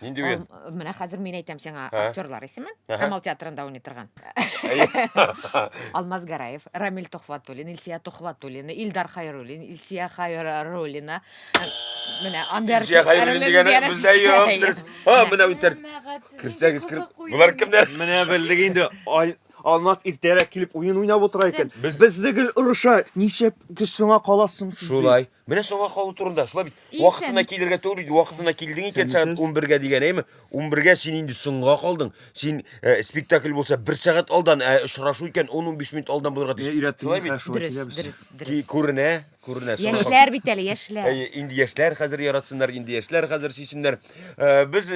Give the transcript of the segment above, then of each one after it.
Нинди уен? Менә хәзер мин әйтәм сиңа Ха. актерлар исемен. Аха. Камал театрында уйный торган. Алмаз Гараев, Рамил Тухватуллин, Илсия Тухватуллина, Илдар Хайруллин, Илсия Хайруллина. Менә анда Илсия Хайруллин дигәне бездә юк. Дөрес. Менә үтер. Кирсәгез кирип. Булар кемнәр? Менә белдек инде. Алмаз иртәрәк килеп уен уйнап утыра икән. Бездәге ырыша ничек соңга каласың сез? Шулай. Менә соңга калу турында. Шулай бит. Вакытына килергә туры бит. Вакытына килдең икән сәгать 11-гә дигән, әйме? 11-гә син инде соңга калдың. Син спектакль булса 1 сәгать алдан, очрашу икән 10-15 минут алдан булырга тиеш. Шулай бит. Күренә. Яшьләр бит әле, яшьләр. Инде яшьләр хәзер яратсыннар, инде яшьләр хәзер сөйсеннәр. Без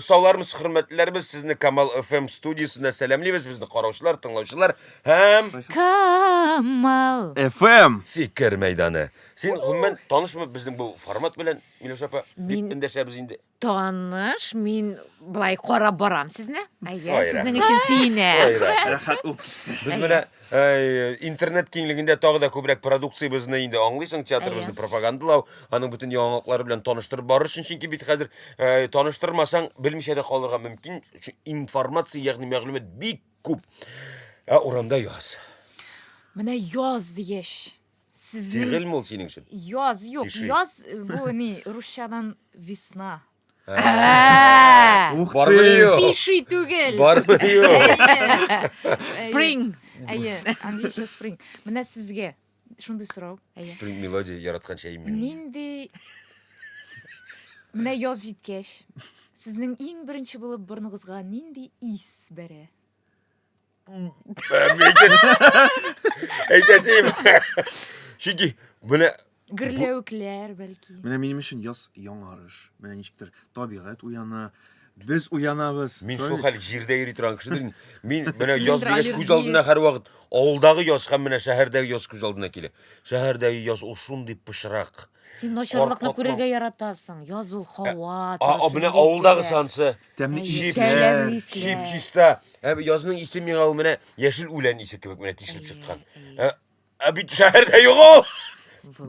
сауларыбыз, хөрмәтлеләрбез, сезне Камал FM студиясында сәламлыйбыз, безне караучылар, тыңлаучылар һәм Камал. FM. Фикер мәйданы. Син гомумән танышмы безнең бу формат белән, Миләүшә апа? Мин- Дип эндәшәбез инде. Таныш, мин былай карап барам сезне. Әйе, Ой, сезнең рәхмәт. өчен сөенәм. Рәхәт ул. Без менә интернет киңлегендә тагы да күбрәк продукциябызны инде аңлыйсың, театрыбызны пропагандалау, аның бөтен яңалыклары белән таныштырып барыр өчен, чөнки бит хәзер таныштырмасаң белмичә дә калырга мөмкин. Информация, ягъни мәгълүмат бик күп. Урамда яз. Менә яз дигәч. Сезнең Фигыль мул синең өчен. яз юк, Пиши. яз бу ни русчадан весна. Ух Бармы ты. юк? Пиши түгел. Бармы юк? Spring. Spring. Английша spring. Менә сезгә шундый сорау. Spring мелодия яраткан шәй мин. Нинди менә яз җиткәч, сезнең иң беренче булып борныгызга нинди ис бәрә? Әйтәсем. Чөнки менә Гөрләвекләр бәлки. Менә минем өчен яз яңарыш. Менә ничектер табигать уяна, без уянабыз. мин шул хәл җирдә йөри торган кешедер. Мин менә яз Миндер дигәч күз аллергия. алдына һәрвакыт авылдагы яз һәм менә шәһәрдәге яз күз алдына килә. Шәһәрдәге яз ул шундый пычрак. Син начарлыкны Кар- күрергә яратасың. Яз ул һава. Менә авылдагы сансы. Тәмле Әйе, исләр. сәләмле исләр. Чип-чиста. Язның исе миңа ул менә яшел үлән исе кебек менә тишелеп чыккан. Бит шәһәрдә юк ул.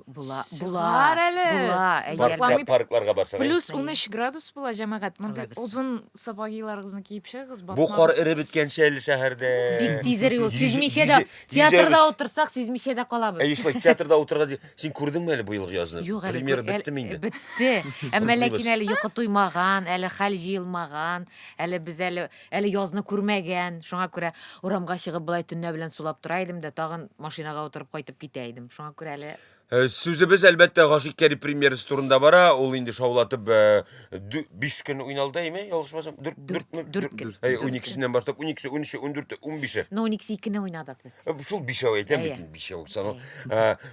Була. Бар әле. Була. Узакламый. Паркларга барсаң. Плюс 13 градус була җәмәгать. Монда Алла узын сапогиларыгызны киеп чыгыгыз, Бу кар батмагыз. эреп биткәнче әле шәһәрдә. Бик тизер ул. Йөз- Сизмичә йөз- дә театрда йөзәбез. утырсак, сизмичә дә калабыз. Шулай театрда утырга син күрдеңме әле бу елгы язны? Юк әле. Премьера биттеме инде? Бетте. Әмма ләкин әле йокы туймаган, әле хәл җыелмаган, әле без әле язны күрмәгән. Шуңа күрә урамга чыгып былай төннә белән сулап тора идем дә тагын машинага утырып кайтып китә идем. Шуңа күрә әле Сүзебез әлбәттә Гашик Кәри премьерасы турында бара. Ул инде шаулатып 5 көн уйналды, әйме? Ялгышмасам, 4 көн. 12сеннән башлап 12, 13, 14, 15. Ну 12-2-не уйнадык без. Шул 5 әйтәм Әйе. бит, 5 санау.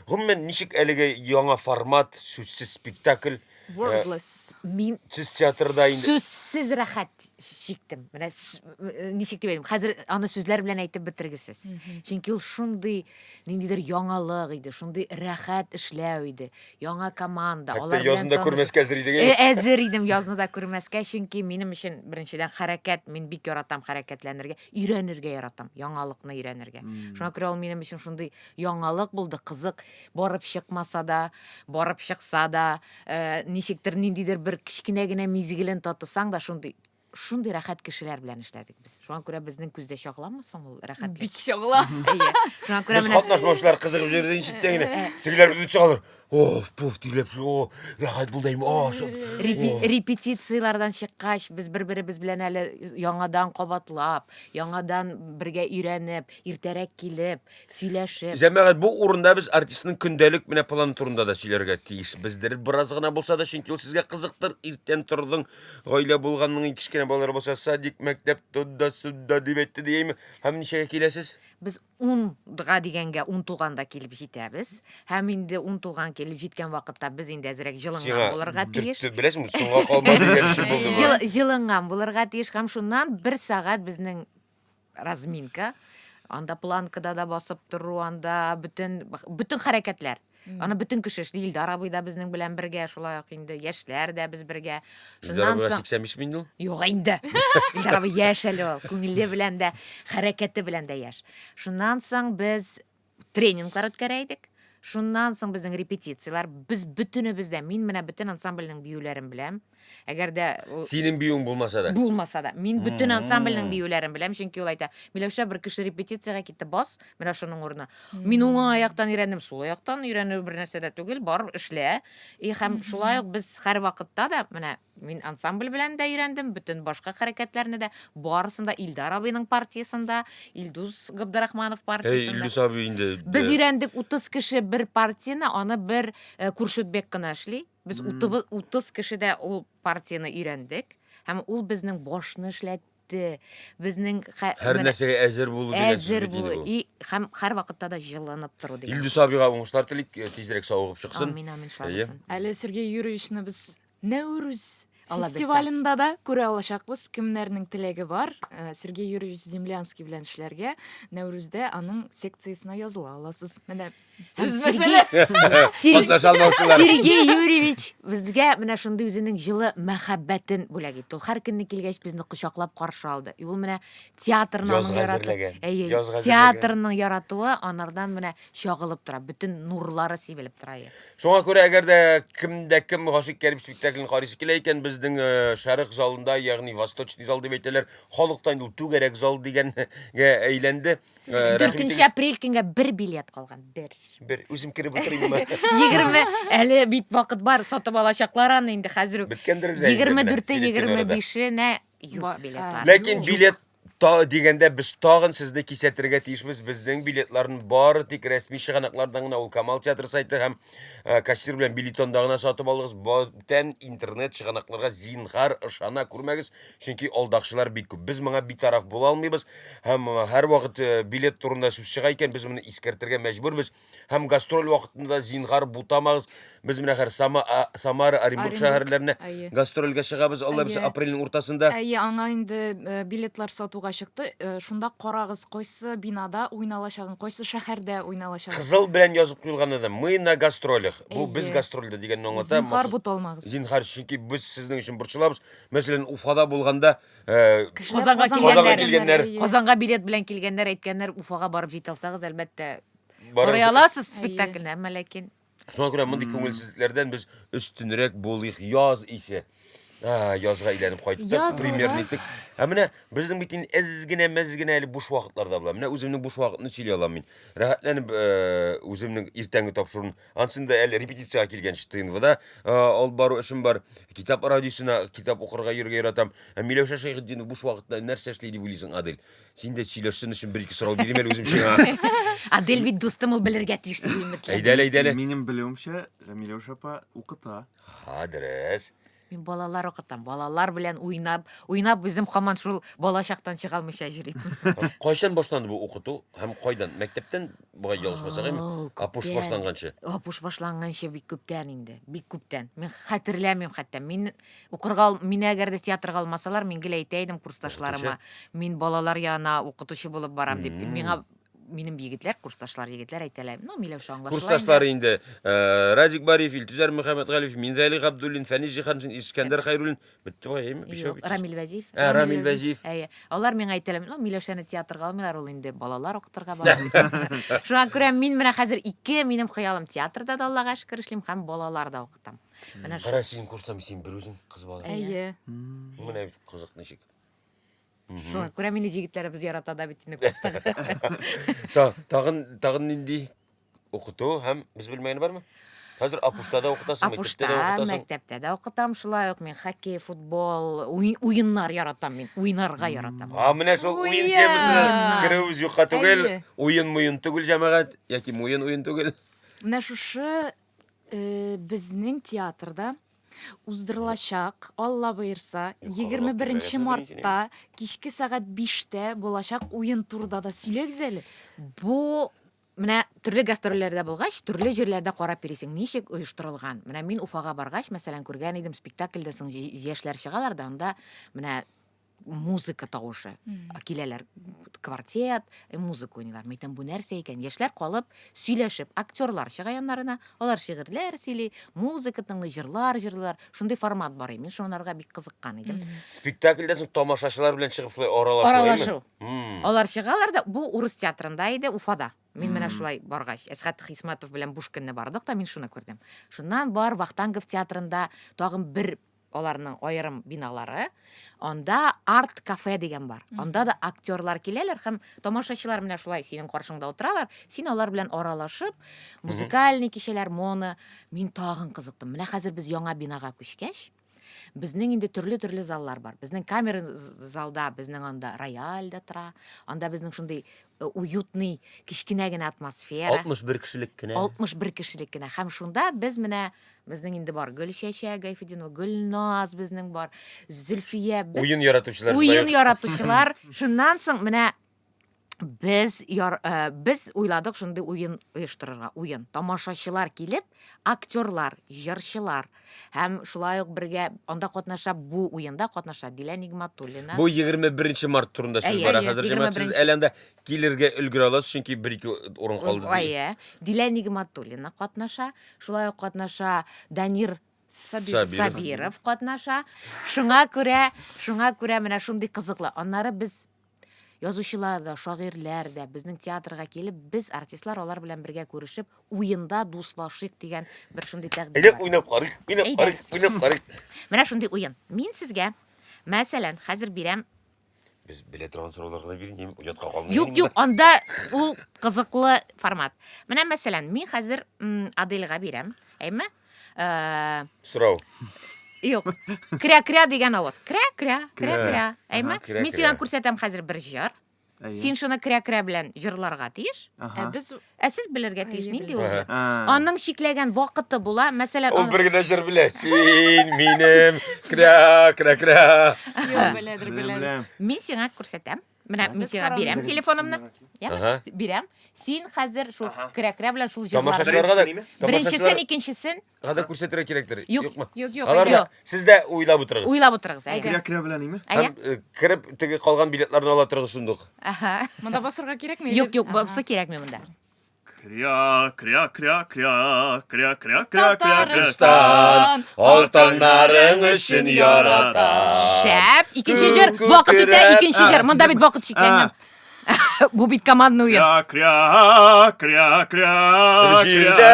Гомумән ничек әлеге яңа формат, сүзсез спектакль, Wordless. Мин сез театрда инде сүзсез рәхәт чиктем. Менә ничек дип әйтим, хәзер аны сүзләр белән әйтеп бетергесез. Чөнки ул шундый ниндидер яңалык иде, шундый рәхәт эшләү иде. Яңа команда, хәтта язында күрмәскә әзер идең. Әзер идем язны да күрмәскә, чөнки минем өчен беренчедән хәрәкәт, мин бик яратам хәрәкәтләнергә, өйрәнергә яратам, яңалыкны өйрәнергә. Шуңа күрә ул минем өчен шундый яңалык булды, кызык, барып чыкмаса да, барып чыкса да, ничектер ниндидер бер кичкенә генә мизгелен татысаң да шундый рәхәт кешеләр белән эшләдек без. Шуңа күрә безнең күздә чагыламысың ул рәхәтлек. Бик шагыла. Әйе. Шуңа күрә Без менә катнашмаучылар кызыгып җирдән читтә генә. Тегеләр бүтән чыгалар. Пуф, тигеләп, рәхәт булды әйме. репетициялардан чыккач, без бер-беребез белән әле яңадан кабатлап, яңадан бергә өйрәнеп, иртәрәк килеп, сөйләшеп. Җәмәгать, бу урында без артистның көндәлек менә планы турында да сөйләргә тиеш. Бездер бераз гына булса да, чөнки ул сезгә кызыктыр. Иртән тордың, гаилә булганның кичкенә балалар булса, садик, мәктәп, тудда, судда дип әйтте диеме? Һәм ничәгә киләсез? Без 10-га дигәнгә 10 тулганда килеп җитәбез. Һәм инде 10 тулган килеп җиткән вакытта без инде әзрәк җылынган булырга тиеш. Беләсеңме, соңга калмады дигән ши булды. Җылынган булырга тиеш һәм шуннан 1 сәгать безнең разминка. Анда планкада да басып тору, анда бүтән хәрәкәтләр. Аны бүтән кеше эшли, Илдар абый да безнең белән бергә, шулай ук инде яшьләр дә без бергә. Шуннан соң 85 мин ул. юк инде. Илдар абый яшь әле ул, күңеле белән дә, хәрәкәте белән дә яшь. Шуннан соң без тренинглар үткәрә идек. Шуннан соң безнең репетициялар, без бөтенебездә, мин менә бөтен ансамбльнең биюләрен беләм. Әгәр дә Синең биюң булмаса да. булмаса да, мин бөтен ансамбльнең биюләрен беләм, чөнки ул әйтә, Миләүшә бер кеше репетициягә китте, бас, менә шуның урынына. Мин уң аяктан өйрәндем, сул аяктан өйрәнү бер нәрсә дә түгел, бар эшлә. Һәм шулай ук без һәр вакытта да менә мин ансамбль белән дә өйрәндем, бөтен башка хәрәкәтләрне дә, барысында Илдар абыйның партиясында, Илдус Габдрахманов партиясында. Илдус абый инде. Без өйрәндек 30 кеше бер партияны, аны бер Күршетбек кына эшли. Без 30 кешедә ул партияны өйрәндек. Һәм ул безнең башны эшләтте. Безнең Һәр нәрсәгә әзер булу дигән сүз әзер бит инде булу. бу. Һәм һәр вакытта да җылынып тору дигән. Илдус абыйга уңышлар телик, тизрәк савыгып чыксын. Амин, амин, шатлысын. Әле Сергей Юрьевичны без Нәүрүз Алла белсә. фестивалендә дә күрә алачакбыз. Кемнәрнең теләге бар? Сергей Юрьевич Землянский белән эшләргә Нәүрүздә аның секциясына языла аласыз. Менә сез Катнаша алмаучылар. Сергей Юрьевич безгә менә шундый үзенең җылы мәхәббәтен бүләк итте. Ул һәр көнне килгәч безне кочаклап каршы алды. Ул менә театрны Язга яратты. әзерләгән. Әйе, Язга театрның яратуы анардан менә чагылып тора. Бөтен нурлары сибелеп тора. Шуңа күрә әгәр дә кем Гашик Кәрим спектаклен карыйсы килә икән, безнең Шәрык залында, ягъни Восточный зал дип әйтәләр, халыктан ул түгәрәк зал дигәнгә әйләнде. 4 апрель көнгә бер билет калган. Бер үзем киреп утырыйммы? 20 әле бит вакыт бар, сатып алачаклар аны инде хәзер үк. Биткәндер дә. 24-25-не юк билетлар. Ләкин билет дигәндә без тагын сезне кисәтергә тиешбез. Безнең билетларны бары тик рәсми чыганаклардан гына, ул Камал театры сайты һәм кассир белән билетонда гына сатып алыгыз. Бүтән интернет чыганакларга зинһар ышана күрмәгез, чөнки алдакчылар бик күп. Без моңа битараф була алмыйбыз һәм һәр вакыт билет турында сүз чыга икән, без моны искәртергә мәҗбүрбез. Һәм гастроль вакытында зинһар бутамагыз. Без менә һәр Самара, Оренбург шәһәрләренә гастрольгә чыгабыз. Алла без апрельнең уртасында. Әйе, аңа инде билетлар сатуга чыкты. Шунда карагыз, кайсы бинада уйналачагын, кайсы шәһәрдә уйналачагын. Кызыл белән язып куелган да, мы на гастролях. Бу без гастрольдә дигәнне аңлата. Зинһар буталмагыз. Зинһар, чөнки без сезнең өчен борчылабыз. Мәсәлән, Уфада булганда Казанга килгәннәр. Казанга билет белән килгәннәр әйткәннәр, Уфага барып җитә алсагыз, әлбәттә барабыз. карый аласыз спектакльне, әмма ләкин Шуңа күрә мондый күңелсезлекләрдән без өстенрәк булыйк. Яз исе. Язга әйләнеп кайттык, Яз премьерны була. иттек. Менә безнең бит инде мәзгенә әле буш вакытларда була. Менә үземнең буш вакытны сөйли алам мин. Рәхәтләнеп үземнең иртәнге тапшыруын. Ансында әле репетициягә килгәнче ТНВда алып бару эшем бар. Китап радиосына китап укырга йөргә яратам. Миләүшә Шәйхетдинов буш вакытта нәрсә эшли дип уйлыйсың, Адель? Син дә сөйләшсен өчен бер-ике сорау бирим әле үзем сиңа. Адель бит дустым, ул белергә тиеш дип өметләнәм. Әйдәле. Минем белүемчә, Миләүшә апа укыта. Дөрес. Мин балалар укытам. Балалар белән уйнап үзем һаман шул балачактан чыга алмыйча йөрим. Кайчан башланды бу укыту? Һәм кайдан? Мәктәптән бугай ялышмасак Ул Апуш күптән. башланганчы. Апуш башланганчы бик күптән инде. Бик күптән. Мин хәтерләмим хәтта. Мин укырга, мине әгәр дә театрга алмасалар, мин гел әйтә идем курсташларыма. Мин балалар янына укытучы булып барам дип. Миңа минем егетләр, курсташлар егетләр әйтәләр. Ну, Миләүшә аңлашыла. Курсташлары инде Радик Бариев, Илтүзәр Мөхәммәтгалиев, Минзәли Габдуллин, Фәнис Җиһаншин, Искәндәр Хәйруллин. Бетте бай, әйме? Бишәү бит. Рамил Вәзиев. Рамил Вәзиев. Әйе. Алар миңа әйтәләр, ну, Миләүшәне театрга алмыйлар, ул инде балалар укытырга бара. Шуңа күрә мин менә хәзер минем хыялым театрда да Аллага шөкер эшлим һәм балалар да укытам. Менә Кара син курстан син бер үзең кыз бала. Әйе. Менә бит кызык ничек. шуңа күрә мине җегетләребез ярата да бит инде курстагы. Тагын нинди укыту һәм без белмәгәне бармы? Хәзер Апушта да укытасың, Апушта, мәктәптә да укытасың. мәктәптә дә укытам, шулай ук мин хоккей, футбол, уеннар яратам мин, уйнарга яратам. Менә шул уен Уен. темасына керүебез юкка түгел. Әйе. Уен түгел җәмәгать, яки уен түгел. Менә шушы безнең театрда уздырылачак, Алла боерса, 21 мартта кичке сәгать 5-тә булачак уен турында да сөйләгез әле. Бу менә төрле гастрольләрдә булгач, төрле җирләрдә карап йөрисең, ничек оештырылган. Менә мин Уфага баргач, мәсәлән, күргән идем спектакльдә соң яшьләр чыгалар да, анда менә музыка тавышы. Киләләр квартет, музыка уйныйлар. Мен әйтәм, бу нәрсә икән? Яшьләр калып, сөйләшеп, актерлар чыга яннарына, алар шигырьләр сөйли, музыка тыңлый, җырлар. Шундый формат бар. Мин шунларга бик кызыккан идем. Спектакльдән соң тамашачылар белән чыгып шулай аралашу. Аралашу. Алар чыгалар да, бу урыс театрында иде, Уфада. Мин менә шулай баргач, Әсгать Хисмәтов белән Бушкинне бардык та, мин шуны күрдем. Шуннан бар Вахтангов театрында тагын бер аларның аерым биналары. Анда арт кафе дигән бар. Анда да актерлар киләләр һәм тамашачылар менә шулай синең каршыңда утыралар. Син алар белән аралашып, музыкаль кичәләр, моны. Мин тагын кызыктым. Менә хәзер без яңа бинага күчкәч, безнең инде төрле заллар бар. Безнең камера залда, безнең анда рояль да тора. Анда безнең шундый уютный, кичкенә генә атмосфера. 61 кешелек кенә. 61 кешелек кенә. Һәм шунда без менә безнең инде бар Гөлчәчәк Гайфетдинова, Гөлназ безнең бар, Зөлфия, Уен яратучылар. уен яратучылар. Шуннан соң менә без уйладык шундый уен оештырырга. Уен. Тамашачылар килеп, актерлар, җырчылар һәм шулай ук бергә анда катнаша, бу уенда катнаша Дилә Нигъмәтуллина. Бу 21 март турында сүз бара. Хәзер җәмәгать сез әлендә килергә өлгерә аласыз, чөнки 1-2 урын калды. Әйе. Дилә Нигъмәтуллина катнаша, шулай ук катнаша Данир Сабиров катнаша. Шуңа күрә менә шундый кызыклы. Аннары без язучылар да, шагыйрьләр дә безнең театрга килеп, без артистлар алар белән бергә күрешеп, уенда дуслашыйк дигән бер шундый тәкъдим Әйдә бар. уйнап карыйк. Менә шундый уен. Мин сезгә, мәсәлән, хәзер бирәм. Без билет трансферларга бирнем, уятка калмый. Юк, анда ул кызыклы формат. Менә мәсәлән, мин хәзер Аделга бирәм. Әйме? Сорау. Юк. Кря-кря дигән аваз. Кря-кря. Әйме? Кря-кря. Мин сиңа күрсәтәм хәзер бер җыр. Син шуны кря-кря белән җырларга тиеш. Без Сез белергә тиеш нинди ул белергә. җыр. Аның шикләгән вакыты була. Мәсәлән, Ул бер генә җыр белә. Син минем кря. беләдер. Мин сиңа күрсәтәм. Менә мин сиңа бирәм телефонымны. Ага. Бирәм. Син хәзер шул кря-кря белән шул җырларга. Тамашачыларга да Беренчесен, икенчесен Гада күрсәтергә кирәктер. Юкмы? Юк. Алар да сез дә уйлап утырыгыз. уйлап утырыгыз. Әйе. Кря-кря белән име? Әйе. Һәм кирип теге калган билетларны ала торыгыз шундук. Аха. Монда басырга кирәкме? Юк, бабсы кирәкме монда. Татарстан, алтыннарың өчен ярата. Шәп. Икенче җыр. Вакыт үтә, икенче җыр. Монда бит вакыт шикләнгән. Бу бит командный уен. Җирдә,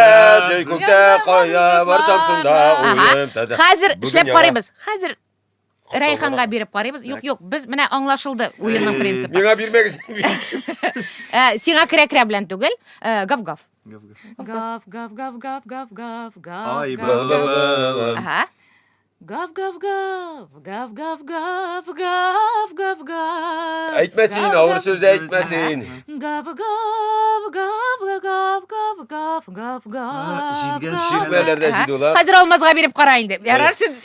күктә, кая барсам шунда уен. Хәзер эшләп карыйбыз. Хәзер Райханга биреп карыйбыз. Юк, без менә аңлашылды уенның принципы. Миңа бирмәгез. Сиңа кря-кря белән түгел, гав-гав. Гав. Ай, Аха. Гав. Әйтмәсин, авыр сүз әйтмәсин. Гав. Җидгән Шишмәләрдә җиде ул. Хәзер алмазга биреп кара инде. Ярар сез.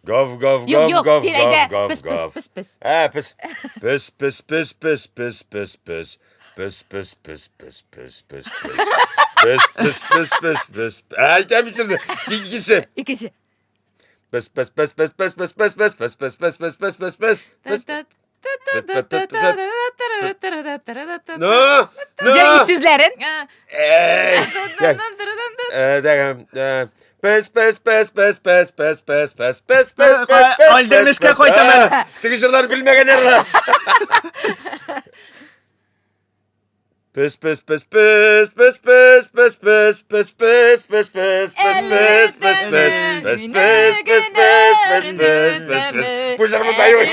Гав. Юк, син әйтә. Пис. Пис. Әйтә бит. Икенче. Икенче. Пис. Ну. Җыр сүзләрен. Пес. Алдемешкә кайтам. Теге җырлар белмәгәннәр. Пес. Бу җырны да юк.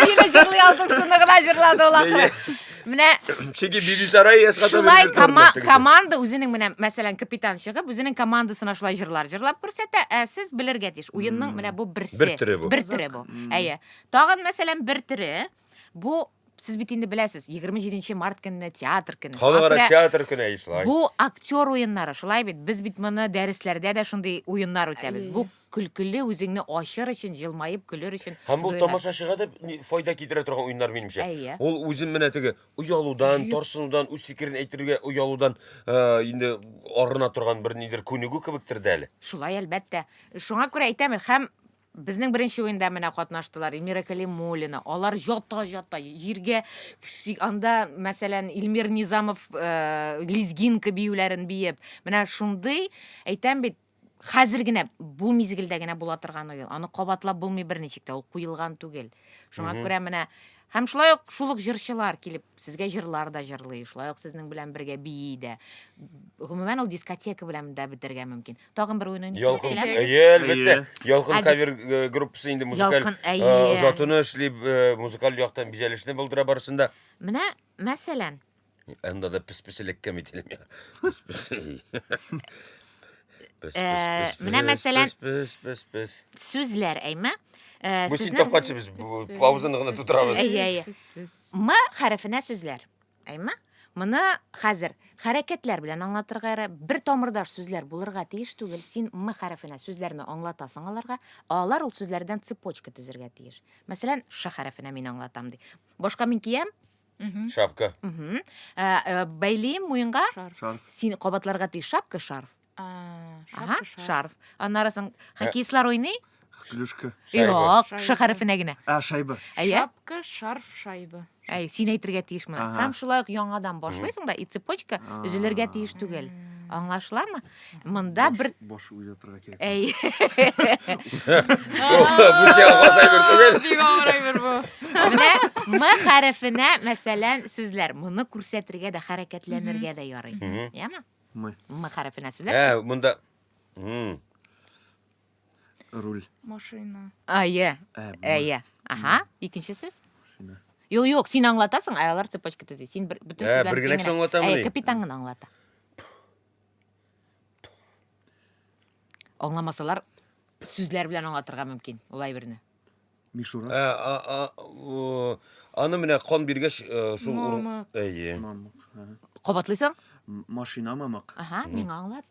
Син җырлый алдың, шуны гына җырлады ул. Менә Чөнки Бирисарай шулай команда үзенең менә мәсәлән капитан чыгып, үзенең командасына шулай җырлап күрсәтә. Сез белергә тиеш. Уенның менә бу берсе. Бер төре бу. Бер төре бу. Әйе. Тагын мәсәлән бер төре. Бу сез бит инде беләсез, 27 март көнне театр көне. Халыкара театр көне ишла. Бу актер уеннары, шулай бит. Без бит моны дәресләрдә дә шундый уеннар үтәбез. Бу көлкеле, үзеңне ачыр өчен, җылмаеп көлер өчен. Һәм бу тамашачыга да файда китерә торган уеннар минемчә. Әйе. Ул үзен менә теге уялудан, тарсынудан, үз фикерен әйтергә уялудан инде арына торган бер нидер күнегү кебектер дә әле. Шулай әлбәттә. Шуңа күрә әйтәм, һәм Безнең беренче уенда менә катнаштылар Эльмира Калимуллина. Алар ята җиргә анда мәсәлән Илмир Низамов лезгинка биюләрен биеп. Менә шундый әйтәм бит хәзер генә бу мизгелдә генә була торган уен. Аны кабатлап булмый берничек тә, ул куелган түгел. Шуңа күрә менә һәм шулай ук шул ук җырчылар килеп сезгә җырлар да җырлый, шулай ук сезнең белән бергә бии дә. Гомумән ул дискотека белән дә бетергә мөмкин. Тагын бер уен Ялкын, киләме? әлбәттә. Ялкын Әз- кавер группасы инде музыкаль Ялкын, әйе. затыны эшли, музыкаль яктан бизәлешне булдыра барысында. Менә мәсәлән, Анда да пес-песелеккә митилем я. менә мәсәлән Пес. сүзләр әйме? Бу син тапканчы без паузаны гына тутырабыз. Әйе. М хәрефенә сүзләр. Әйме? Моны хәзер хәрәкәтләр белән аңлатырга ярый. Бер тамырдаш сүзләр булырга тиеш түгел. Син М хәрефенә сүзләрне аңлатасың аларга. Алар ул сүзләрдән цепочка төзергә тиеш. Мәсәлән, Ш хәрефенә мин аңлатам ди. Башка мин киям? Шапка. Бәйлим муенга? Шарф. Син кабатларга тиеш шапка, шарф. Ага, Шарф. шарф. Аннарысын хоккеистлар уйный? Клюшка. Юк, Шайба. Ш хәрефенә генә. Шайба. Әйе? Шапка, шарф, шайба. Син әйтергә тиешме? Ага. Һәм шулай ук яңадан башлыйсың да, и цепочка өзелергә тиеш түгел. Аңлашылармы? Монда бер Бош уйлатырга кирәк. әй Бу сиңа хас әйбер түгел. менә М хәрефенә мәсәлән сүзләр. Моны күрсәтергә дә, хәрәкәтләнергә дә ярый. Яме? Мы. М хәрефенә сүзләр. Монда Руль. Машина. Әйе. Мы. Әйе. Ага, икенче сүз. Машина. Юк, син аңлатасың, алар цепочка төзи. Син бөтен сүзләрне бер генә кеше аңлатамы ни? Капитан гына аңлата. Аңламасалар сүзләр белән аңлатырга мөмкин. Улай берне. Мишура. Аны менә кан биргәч шул Мамык. Әйе. Мамык. Кабатлыйсың? Машина мамык. Ага, миңа аңлат.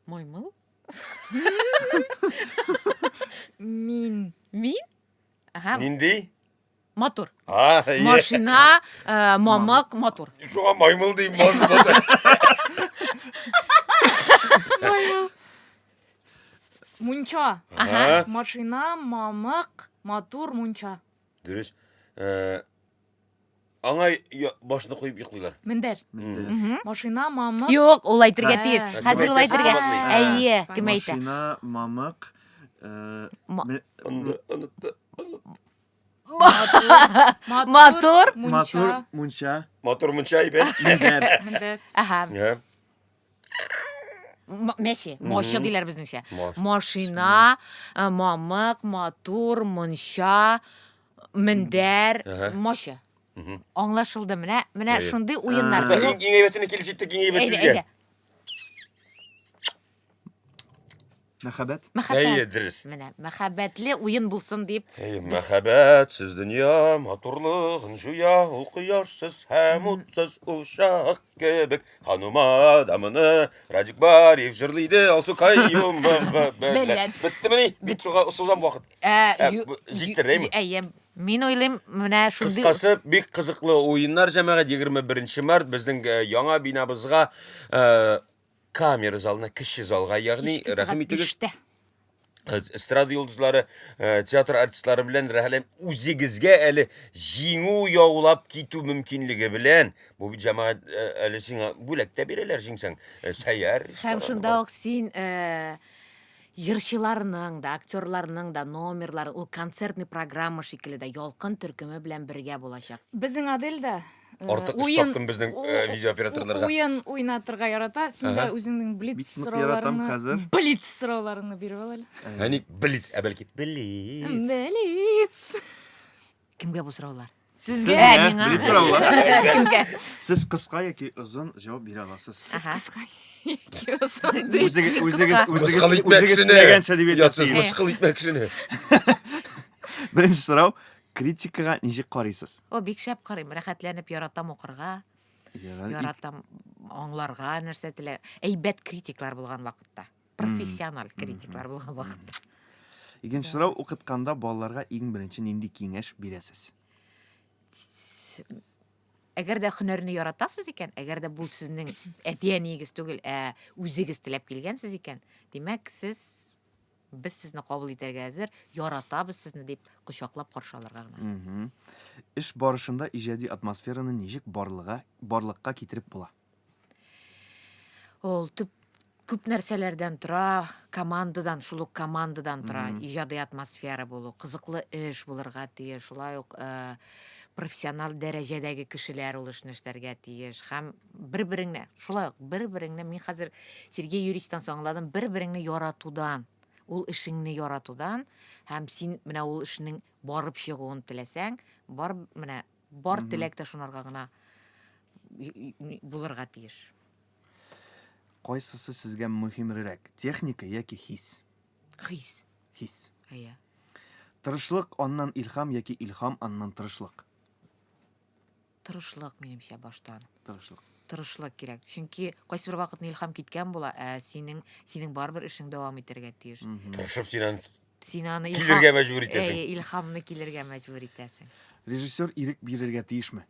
Маймыл? Мин. Мин? Ага, Нинди? мотор. Әйе. Машина, мамык, мотор. Шуңа маймыл дим. Мунча. Ага. Машина, мамык, мотор, мунча. Дөрес. Аңа башны куеп йоклыйлар. Мендәр. Машина, мамык. Юк, ул әйтергә Ха. тиеш. Ха. Хәзер ул әйтергә. Ха. Әйе, кем әйтә? Машина мамык. Онытты. Мотор. Мотор мунча. Мотор мунча ибен. Мендәр. Мендәр. Ага. Я. Мәши, мошы диләр безнеңчә. Мош. Машина, мамык, мотор, монча, мендәр, Ага. мошы. Аңлашылды менә. Менә Әйе. шундый уеннар. Иң әйбәтенә килеп җиттек, иң әйбәт Әйдә, сүзгә. әйдә. Мәхәббәт. Әйе, Мәхәббәт. дөрес. Менә мәхәббәтле уен булсын дип. Мәхәббәт сез дөнья матурлыгын жуя, ул кояшсыз һәм утсыз ушак кебек. Ханума дамыны Радик Бариев җырлыйды, алсу каюм. Белән. Биттеме? Бит шуга усулдан вакыт. Җиттер, Әйе. Мин уйлыйм, менә шундый Кыскасы, бик кызыклы уеннар җәмәгать 21 март безнең яңа бинабызга камера залына, кече залга, ягъни рәхим итегез. Эстрада йолдызлары, театр артистлары белән рәхләм үзегезгә әле җиңү яулап китү мөмкинлеге белән бу бит җәмәгать әле сиңа бүләктә бирәләр җиңсәң. Сәяр. һәм шунда ук син җырчыларның да, актерларның да номерлары, ул концертный программа шикелле дә ялкын төркеме белән бергә булачак. Безнең Аделдә Артык эш таптым безнең видеооператорларга. Уен уйнатырга ярата. Син дә үзеңнең блиц Бик нык яратам сорауларыңны. хәзер. Блиц сорауларыңны биреп ал әле. Әни блиц, бәлки блиц. Блиц. Кемгә бу сораулар? Сезгә, миңа. блиц сораулар. Кемгә? Сез кыска яки озын җавап бирә аласыз. Ага. Үзегез теләгәнчә дип Ясыз әйтәсез. мыскыл итмәкчене. Беренче сорау, критикага ничек карыйсыз? О, бик шәп карыйм, рәхәтләнеп яратам укырга, яратам аңларга нәрсә телә. Әйбәт критиклар булган вакытта. Профессиональ критиклар булган вакытта. Икенче сорау, укытканда балаларга иң беренче нинди киңәш бирәсез? Әгәр дә һөнәрне яратасыз икән, әгәр дә бу сезнең әтиәнигез түгел, үзегез теләп килгәнсез икән, димәк сез Без сезне кабул итәргә әзер, яратабыз сезне дип кочаклап каршы алырга гына. Эш барышында иҗади атмосфераны ничек барлыкка китереп була? Ул күп нәрсәләрдән тора, шул ук командадан тора, иҗади атмосфера булу, кызыклы эш булырга тиеш, шулай ук профессионал дәрәҗәдәге кешеләр ул эшне эшләргә тиеш һәм бер-береңне, шулай ук бер-береңне, мин хәзер Сергей Юрьевичтан аңладым, бер-береңне яратудан, ул эшеңне яратудан һәм син менә ул эшнең барып чыгуын теләсәң, бар теләктә шунарга гына булырга тиеш. Кайсысы сезгә мөһимрәк, техника яки хис? Хис. Хис. Әйе. Тырышлык аннан илһам яки илһам аннан тырышлык? Тырышлык минемчә баштан. Тырышлык. Тырышлык кирәк. Чөнки кайсы бер вакытны илһам киткән була, синең барбер эшең дәвам итәргә тиеш. Тырышып син Син аны килергә мәҗбүр итәсең. Илһамны килергә мәҗбүр итәсең. Режиссер ирек бирергә тиешме?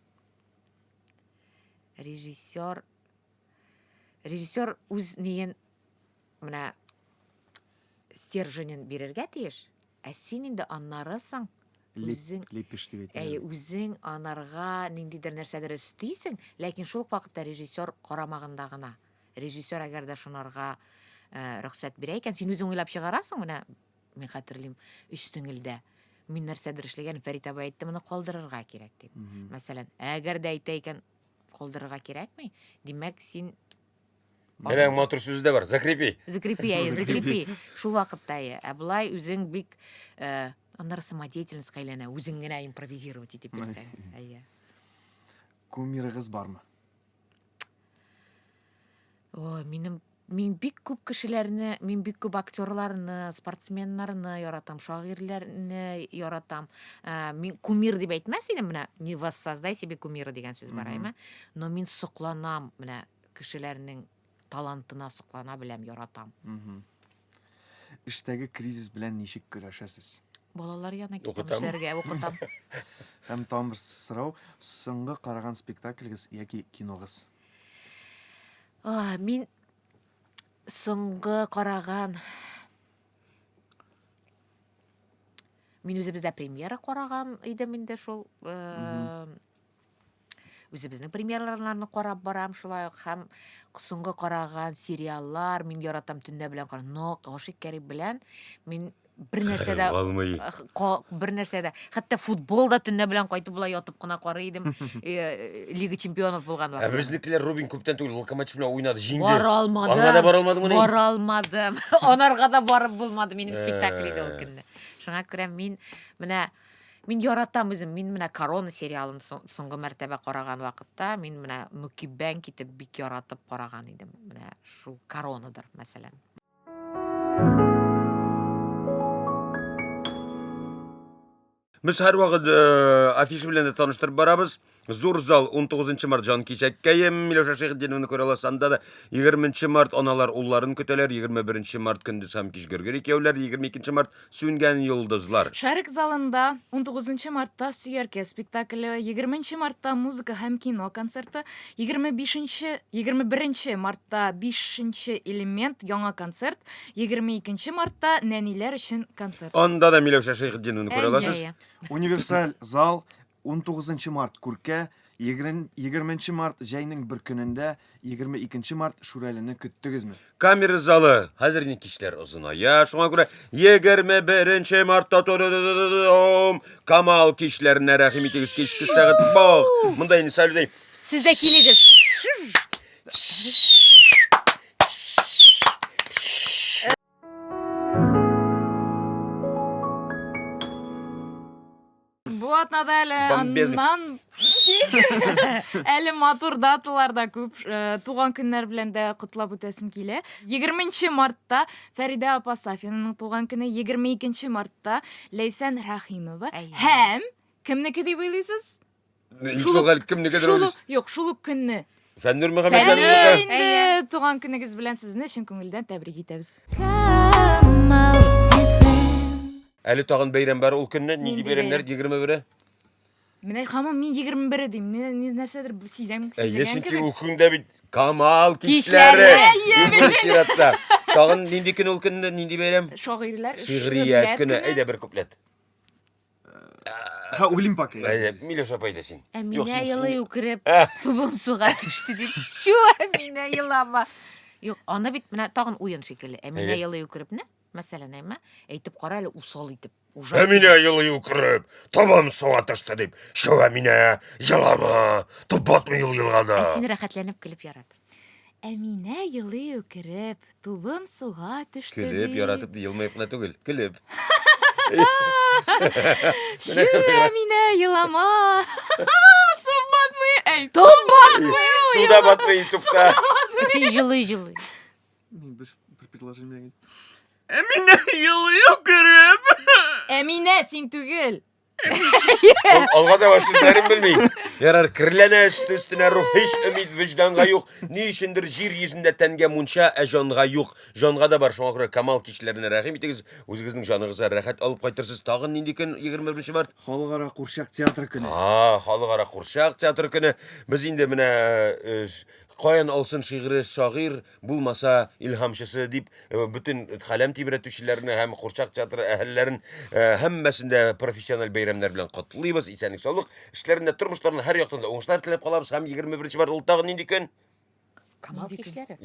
Режиссер үз ниен менә стерженен бирергә тиеш. Син инде аннарысың. Лепеш дип әйтәләр. Үзең анарга ниндидер нәрсәдер өстисең, ләкин шул вакытта режиссер карамагында гына. Режиссер әгәр дә шунарга рөхсәт бирә икән, син үзең уйлап чыгарасың, менә мин хәтерлим, 3 сеңелдә мин нәрсәдер эшләгән, Фәрит абый әйтте, моны калдырырга кирәк дип. Мәсәлән, әгәр дә әйтә икән, калдырырга кирәкми? Димәк, син Белән матур сүзе дә бар. Закрепи. Закрепи. Шул вакытта булай үзең бик аннары самодеятельность кайлана, үзең генә импровизировать итеп берсәң. Әйе. Кумирыгыз бармы? Мин бик күп кешеләрне, мин бик күп актерларны, спортсменнарны яратам, шагыйрьләрне яратам. Мин кумир дип әйтмәс идем, менә не воссоздай себе кумира дигән сүз бар, әйме? Но мин сокланам, менә кешеләрнең талантына соклана беләм, яратам. Эштәге кризис белән ничек көрәшәсез? Балалар янына китәм эшләргә, укытам. Һәм тамыр сорау, соңгы караган спектакльгез яки киногыз? Мин соңгы караган, мин үзебездә премьера караган идем инде шул. Үзебезнең премьераларны карап барам, шулай ук һәм соңгы караган сериаллар, мин яратам төнлә белән карарга. Но Гашик Кәрим белән мин бер нәрсәдә, хәтта футболда төнлә белән кайтып була ятып кына карый идем. Лига чемпионов булган вакыт. Безнекеләр Рубин күптән түгел Локомотив белән уйнады, җиңде. Бара алмадым. Аңа да бара алмадыңмы? Бара алмадым. Анарга да барып булмады, минем спектакль иде ул көнне. Шуңа күрә мин яратам үзем. Мин менә Корона сериалын соңгы мәртәбә караган вакытта, мин менә Мөкиббән китеп бик яратып караган идем. Менә шул Коронадыр, мәсәлән. Без һәр вакыт афиша белән дә таныштырып барабыз. Зур зал 19 март җанкисәккәем Миләүшә Шәйхетдиновны күрә аласыз. Анда да 20 март аналар улларын көтәләр, 21 март көндез һәм кич гөргер икәүләр, 22 март сүнгән йолдызлар. Шәрик залында 19 мартта Сөяркә спектакле, 20 мартта музыка һәм кино концерты, 21 мартта 5 элемент яңа концерт, 22 мартта нәниләр өчен концерт. Анда да Миләүшә Шәйхетдиновны күрә аласыз. Универсаль зал 19 март Күркә, 20 март җәйнең бер көнендә, 22 март Шүрәлене көттегезме? Камера залы хәзерге кичләр озыная. Шуңа күрә 21 мартта Камал кичләренә рәхим итегез, кичке сәгать бак. Монда инде сәләдәй. Сез дә килегез. Бу атнада Бомбезный. аннан әле матур даталарда күп, туган көннәр белән дә котлап үтәсем килә. 20 мартта Фәридә апа Сафинаның туган көне, 22 мартта Ләйсән Рәхимова. Һәм кемнеке дип уйлыйсыз? Шул ук көнне. Фәннур Мөхәммәдҗанов. Инде туган көнегез белән сезне чын күңелдән тәбрик итәбез. Әле тагын бәйрәм бар ул көнне. Нинди бәйрәмнәр 21? Менә һаман мин 21 дим. Мен нәрсәдер сизәм Чөнки кебек. ул көндә бит Камал кичләре. Кичләре. Чиратта. Тагын нинди көн ул көнне, нинди бәйрәм? Шагыйрьләр Шигърият көне. Әйдә бер куплет. Ha Олимпак. Әйдә, Миләүшә апай син. Әминә елый үкереп, тубым суга төште дип. Шу Әминә елама. Юк, аны бит менә тагын уен шикелле. Әминә елый үкереп не? Мәсәлән, әйтеп кара әле усал итеп. Әминә елый үкереп, табам суга төште дип. Шу Әминә, елама. Тупатмы елганда. Син рәхәтләнеп көлеп яратып. Әминә елый үкереп, тубым суга төште. Көлеп яратып елмайып кына түгел. Көлеп. Шу Әминә елама. Су батмый. Әй, ту батмый. Суда батмый тупта. Син жылый. Мен bir предложение. Emine yılı yukarım. Әминә, син түгел. Алга да сүзләрен белми. Ярар кирләнә өстенә рух, һич өмид вижданга юк. Ни өчендер җир йөзендә тәнгә мунча, ә җанга юк. Җанга да бар, шуңа күрә Камал кичләренә рәхим итегез. Үзегезнең җаныгызга рәхәт алып кайтырсыз. Тагын нинди көн 21 март? Халыкара Курчак театры көне. Халыкара Курчак театры көне. Без инде менә каян алсын шагыйрь булмаса илһамчысы дип бүтән каләм тибрәтүчеләрне һәм Курчак театры әһелләрен һәммәсендә профессиональ бәйрәмнәр белән котлыйбыз. Исәнлек саулык, эшләрендә тормышларында һәр яктан да уңышлар теләп калабыз һәм 21 март ул тагын нинди көн? Камал кишләре.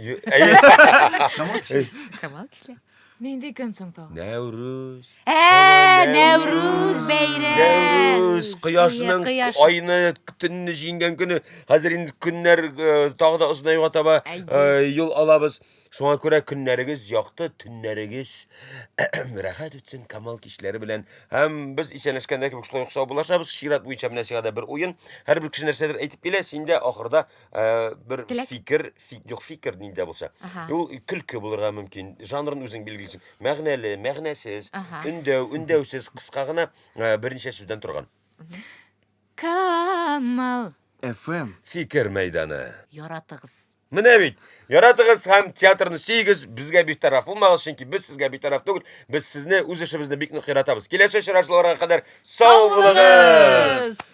Камал кишләре. Нинди көн соң тагын? Нәүрүз. Нәвруз бәйрәм. Нәүрүз, кояшның айны төнне җиңгән көне. Хәзер инде көннәр тагы да озынайга таба юл алабыз. Шуңа күрә көннәрегез якты, төннәрегез рәхәт үтсен Камал кичләре белән. Һәм без исәнләшкәндә кебек шулай ук булашабыз. Шират буенча менә сиңа да бер уен. Һәрбер кеше нәрсәдер әйтеп бирә, син дә ахырда бер фикер нинди булса. Ул көлке булырга мөмкин. Жанрын үзең билгелисең. Мәгънәле, мәгънәсез, үндәүсез, кыска гына берничә сүздән торган. Камал. FM. Фикер мәйданы. Яратыгыз. Менә бит. Яратыгыз һәм театрны сөйгез, безгә битараф булмагыз, чөнки без сезгә битараф түгел. Без сезне үз эшебезне бик нык яратабыз. Киләсе очрашуларга кадәр сау булыгыз.